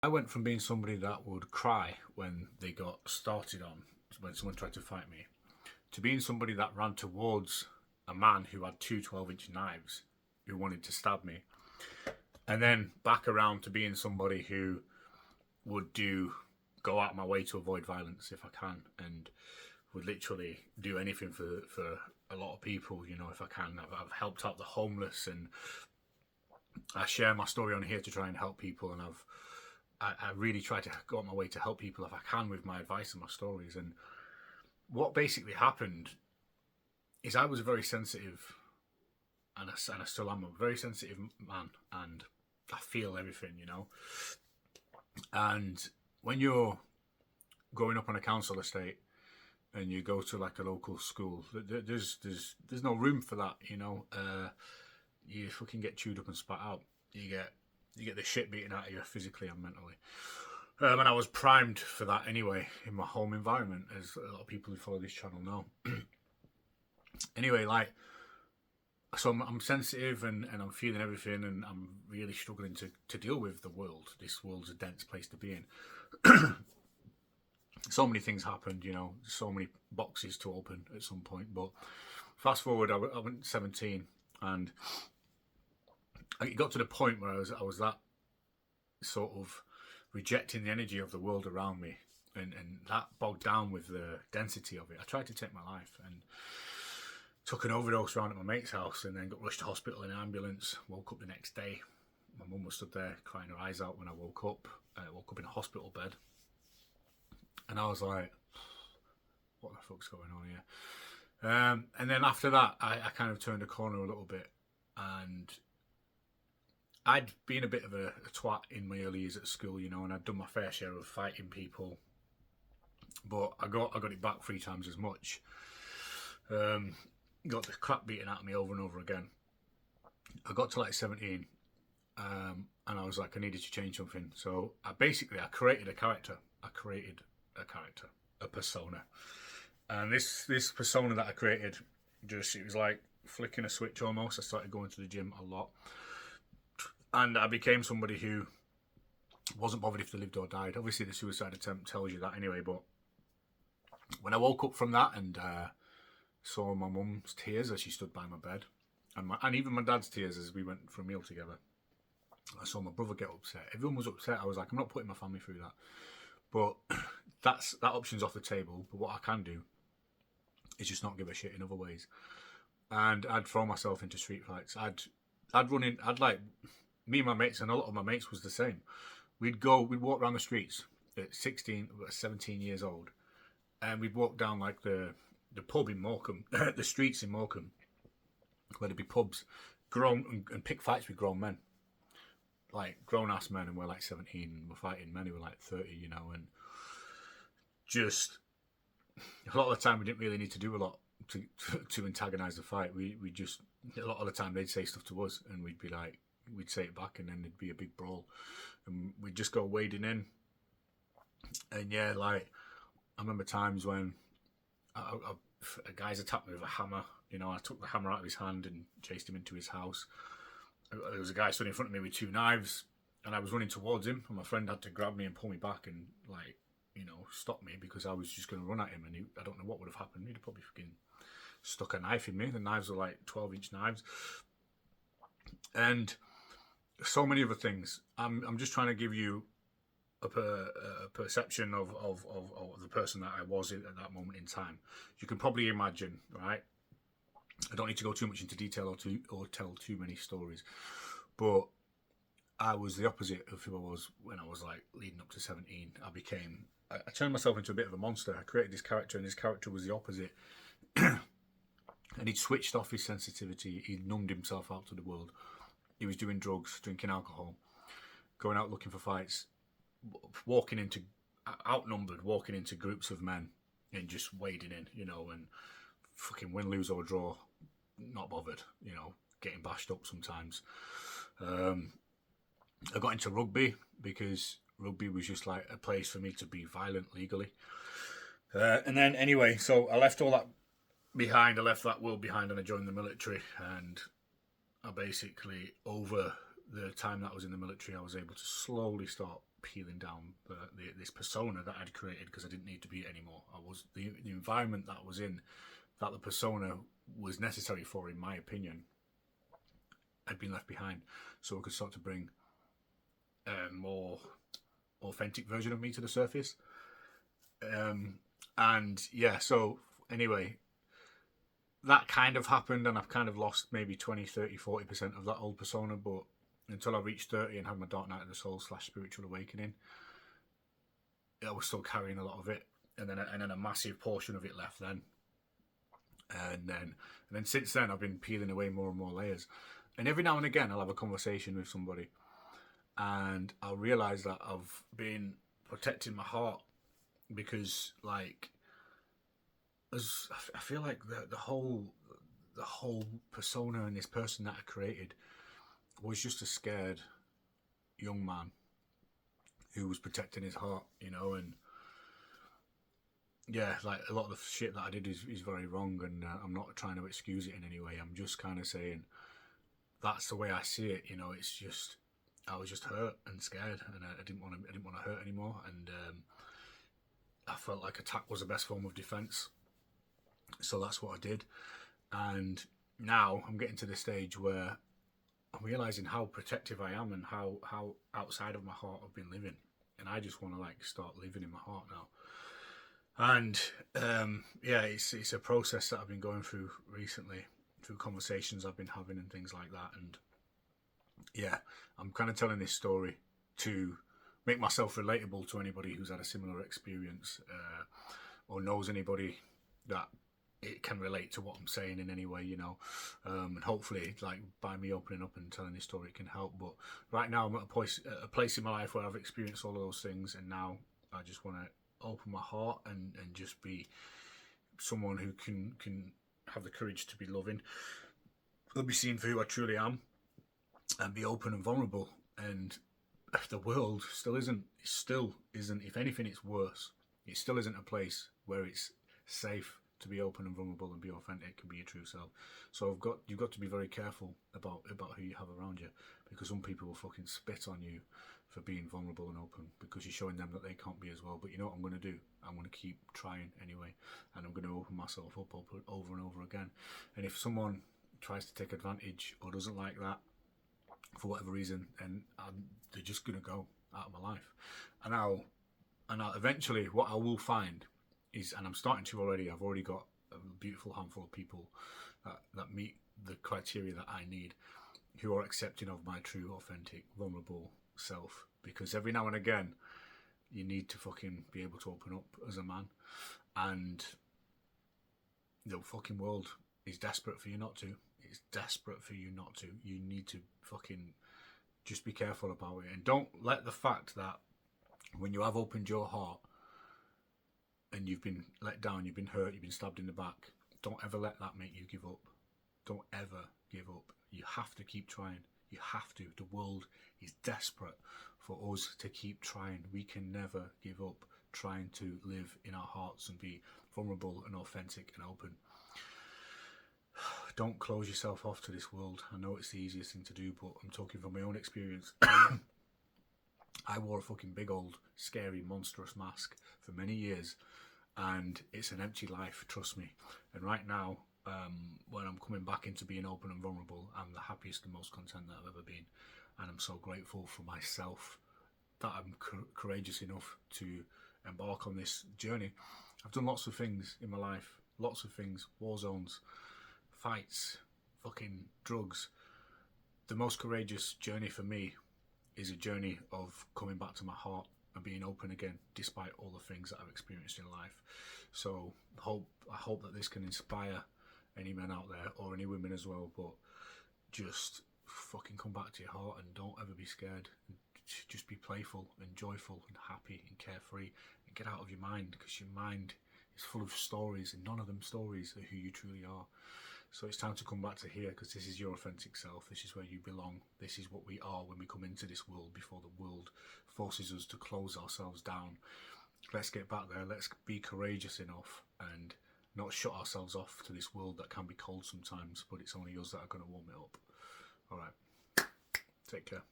I went from being somebody that would cry when they got started on, when someone tried to fight me, to being somebody that ran towards a man who had two 12-inch knives who wanted to stab me. And then back around to being somebody who would go out of my way to avoid violence if I can, and would literally do anything for a lot of people, you know, if I can. I've helped out the homeless, and I share my story on here to try and help people, and I really try to go out my way to help people if I can with my advice and my stories. And what basically happened is I was a very sensitive, and I still am a very sensitive man, and I feel everything, you know. And when you're growing up on a council estate and you go to like a local school, there's no room for that, you know. You fucking get chewed up and spat out. You get the shit beaten out of you physically and mentally. And I was primed for that anyway in my home environment, as a lot of people who follow this channel know. Anyway, like, so I'm sensitive and I'm feeling everything, and I'm really struggling to deal with the world. This world's a dense place to be in. So many things happened, you know, so many boxes to open at some point. But fast forward, I went 17, and it got to the point where I was that sort of rejecting the energy of the world around me, and that bogged down with the density of it. I tried to take my life and took an overdose around at my mate's house, and then got rushed to hospital in an ambulance. Woke up the next day. My mum was stood there crying her eyes out when I woke up. I woke up in a hospital bed, and I was like, what the fuck's going on here? And then after that, I kind of turned a corner a little bit, and I'd been a bit of a twat in my early years at school, you know, and I'd done my fair share of fighting people, but I got it back 3 times as much. Got the crap beaten out of me over and over again. I got to like 17, and I was like, I needed to change something. So I created a character. A persona. And this persona that I created, it was like flicking a switch almost. I started going to the gym a lot, and I became somebody who wasn't bothered if they lived or died. Obviously the suicide attempt tells you that anyway, but when I woke up from that and saw my mum's tears as she stood by my bed, and even my dad's tears as we went for a meal together, I saw my brother get upset. Everyone was upset. I was like, I'm not putting my family through that. But that option's off the table. But what I can do is just not give a shit in other ways. And I'd throw myself into street fights. I'd run in. Me and my mates, and a lot of my mates was the same. We'd walk around the streets at 16, 17 years old, and we'd walk down like the pub in Morecambe, the streets in Morecambe, where there'd be pubs, and pick fights with grown men. Like grown-ass men, and we're like 17, and we're fighting men who were like 30, you know, and just a lot of the time we didn't really need to do a lot to antagonise the fight. We just, a lot of the time they'd say stuff to us, and we'd be like, we'd say it back, and then there'd be a big brawl, and we'd just go wading in. And yeah, like, I remember times when a guy's attacked me with a hammer, you know, I took the hammer out of his hand and chased him into his house. There was a guy stood in front of me with 2 knives, and I was running towards him, and my friend had to grab me and pull me back and, like, you know, stop me, because I was just going to run at him, and I don't know what would have happened. He'd have probably fucking stuck a knife in me. The knives were like 12-inch knives, and so many other things. I'm just trying to give you a perception of the person that I was at that moment in time. You can probably imagine, right? I don't need to go too much into detail or tell too many stories, but I was the opposite of who I was when I was like leading up to 17. I turned myself into a bit of a monster. I created this character, and this character was the opposite. And he'd switched off his sensitivity. He'd numbed himself out to the world. He was doing drugs, drinking alcohol, going out looking for fights, outnumbered, walking into groups of men and just wading in, you know, and fucking win, lose or draw, not bothered, you know, getting bashed up sometimes. I got into rugby because rugby was just like a place for me to be violent legally. And then anyway, so I left all that behind. I left that world behind, and I joined the military. And I basically, over the time that I was in the military, I was able to slowly start peeling down this persona that I'd created because I didn't need to be it anymore. I was the environment that I was in, that the persona was necessary for, in my opinion, had been left behind, so I could start to bring a more authentic version of me to the surface. And yeah, so anyway, that kind of happened, and I've kind of lost maybe 20, 30, 40% of that old persona, but until I reached 30 and had my Dark Night of the Soul / Spiritual Awakening, I was still carrying a lot of it, and then a massive portion of it left then. And then since then, I've been peeling away more and more layers. And every now and again, I'll have a conversation with somebody, and I'll realise that I've been protecting my heart because, like, as I feel like the whole persona and this person that I created was just a scared young man who was protecting his heart, you know. And yeah, like, a lot of the shit that I did is very wrong, and I'm not trying to excuse it in any way. I'm just kind of saying that's the way I see it, you know. It's just, I was just hurt and scared, and I didn't want to hurt anymore, and I felt like attack was the best form of defense, so that's what I did. And now I'm getting to the stage where I'm realizing how protective I am and how outside of my heart I've been living, and I just want to, like, start living in my heart now. And yeah, it's a process that I've been going through recently, through conversations I've been having and things like that. And yeah, I'm kind of telling this story to make myself relatable to anybody who's had a similar experience, or knows anybody that it can relate to what I'm saying in any way, you know. And hopefully, like, by me opening up and telling this story, it can help. But right now, I'm at a place in my life where I've experienced all of those things, and now I just want to open my heart and just be someone who can have the courage to be loving, to be seen for who I truly am, and be open and vulnerable. And the world still isn't, if anything, it's worse. It still isn't a place where it's safe to be open and vulnerable and be authentic and be your true self. So you've got to be very careful about who you have around you, because some people will fucking spit on you for being vulnerable and open, because you're showing them that they can't be as well. But you know what I'm going to do? I'm going to keep trying anyway, and I'm going to open myself up over and over again. And if someone tries to take advantage or doesn't like that for whatever reason, then they're just going to go out of my life. And I'll eventually, what I will find is, and I'm starting to already, I've already got a beautiful handful of people that meet the criteria that I need, who are accepting of my true, authentic, vulnerable self. Because every now and again, you need to fucking be able to open up as a man, and the fucking world is desperate for you not to. It's desperate for you not to. You need to fucking just be careful about it, and don't let the fact that when you have opened your heart and you've been let down, you've been hurt, you've been stabbed in the back, don't ever let that make you give up. Don't ever give up. You have to keep trying. You have to. The world is desperate for us to keep trying. We can never give up trying to live in our hearts and be vulnerable and authentic and open. Don't close yourself off to this world. I know it's the easiest thing to do, but I'm talking from my own experience. I wore a fucking big old scary monstrous mask for many years, and it's an empty life, trust me. And right now, when I'm coming back into being open and vulnerable, I'm the happiest and most content that I've ever been. And I'm so grateful for myself that I'm courageous enough to embark on this journey. I've done lots of things in my life, lots of things, war zones, fights, fucking drugs. The most courageous journey for me is a journey of coming back to my heart and being open again, despite all the things that I've experienced in life. So I hope that this can inspire any men out there, or any women as well. But just fucking come back to your heart and don't ever be scared. Just be playful and joyful and happy and carefree, and get out of your mind, because your mind is full of stories, and none of them stories are who you truly are. So it's time to come back to here, because this is your authentic self. This is where you belong. This is what we are when we come into this world, before the world forces us to close ourselves down. Let's get back there. Let's be courageous enough and not shut ourselves off to this world that can be cold sometimes, but it's only us that are going to warm it up. All right. Take care.